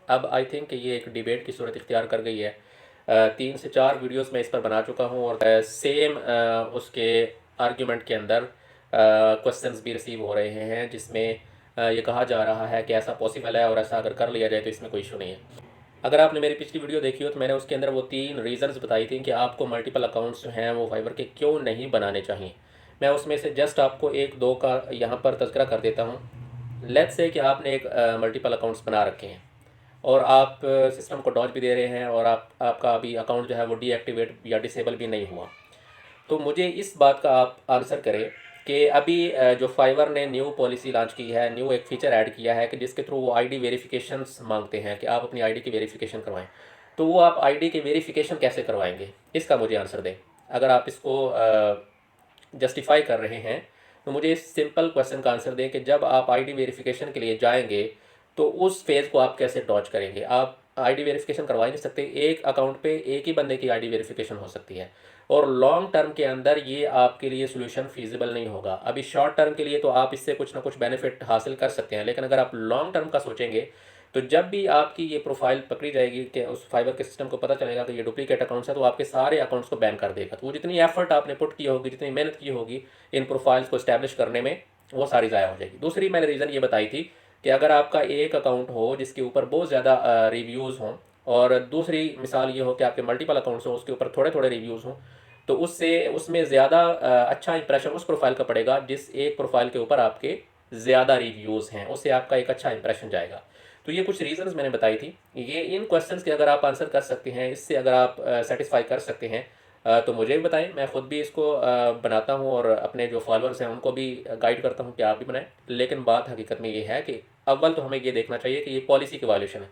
अब I think ये एक डिबेट की सूरत इख्तियार कर गई है। 3 से 4 वीडियोस मैं इस पर बना चुका हूँ और सेम उसके आर्ग्यूमेंट के अंदर क्वेश्चंस भी रिसीव हो रहे हैं, जिसमें ये कहा जा रहा है कि ऐसा पॉसिबल है और ऐसा अगर कर लिया जाए तो इसमें कोई इशू नहीं है। अगर आपने मेरी पिछली वीडियो देखी हो तो मैंने उसके अंदर वो 3 रीज़न्स बताई थी कि आपको मल्टीपल अकाउंट्स जो हैं वो फाइबर के क्यों नहीं बनाने चाहिए। मैं उसमें से जस्ट आपको एक दो का यहाँ पर तज़किरा कर देता हूँ। लेट्स से कि आपने एक मल्टीपल अकाउंट्स बना रखे हैं और आप सिस्टम को डॉज भी दे रहे हैं और आपका अभी अकाउंट जो है वो डीएक्टिवेट या डिसेबल भी नहीं हुआ। तो मुझे इस बात का आप आंसर करें कि अभी जो फाइवर ने न्यू पॉलिसी लॉन्च की है, न्यू एक फ़ीचर ऐड किया है कि जिसके थ्रू वो आईडी वेरिफिकेशंस मांगते हैं कि आप अपनी आईडी की वेरिफिकेशन करवाएं। तो वो आप आईडी की वेरिफिकेशन कैसे करवाएंगे, इसका मुझे आंसर दें। अगर आप इसको जस्टिफाई कर रहे हैं तो मुझे इस सिंपल क्वेश्चन का आंसर दें कि जब आप आईडी वेरिफिकेशन के लिए जाएंगे तो उस फेज़ को आप कैसे डॉज करेंगे। आप आईडी वेरिफिकेशन करवा ही नहीं सकते। एक अकाउंट पे एक ही बंदे की आईडी वेरिफिकेशन हो सकती है और लॉन्ग टर्म के अंदर ये आपके लिए सोल्यूशन फीजिबल नहीं होगा। अभी शॉर्ट टर्म के लिए तो आप इससे कुछ ना कुछ बेनिफिट हासिल कर सकते हैं, लेकिन अगर आप लॉन्ग टर्म का सोचेंगे तो जब भी आपकी ये प्रोफाइल पकड़ी जाएगी कि उस फाइबर के सिस्टम को पता चलेगा कि ये डुप्लीकेट अकाउंट्स है, तो आपके सारे अकाउंट्स को बैन कर देगा। तो वो जितनी एफर्ट आपने पुट की होगी, जितनी मेहनत की होगी इन प्रोफाइल्स को इस्टेब्लिश करने में, वो सारी ज़ाया हो जाएगी। दूसरी मैंने रीज़न ये बताई थी कि अगर आपका एक अकाउंट हो जिसके ऊपर बहुत ज़्यादा रिव्यूज़ हों, और दूसरी मिसाल ये हो कि आपके मल्टीपल अकाउंट्स हों उसके ऊपर थोड़े थोड़े रिव्यूज़ हों, तो उससे उसमें ज़्यादा अच्छा इंप्रेशन उस प्रोफाइल का पड़ेगा जिस एक प्रोफाइल के ऊपर आपके ज़्यादा रिव्यूज़ हैं, उससे आपका एक अच्छा इंप्रेशन जाएगा। तो ये कुछ रीज़न्स मैंने बताई थी। ये इन क्वेश्चंस के अगर आप आंसर कर सकते हैं, इससे अगर आप सेटिस्फाई कर सकते हैं, तो मुझे भी बताएं। मैं ख़ुद भी इसको बनाता हूँ और अपने जो फॉलोअर्स हैं उनको भी गाइड करता हूँ कि आप भी बनाएं। लेकिन बात हकीकत में ये है कि अव्वल तो हमें ये देखना चाहिए कि ये पॉलिसी की वायलेशन है।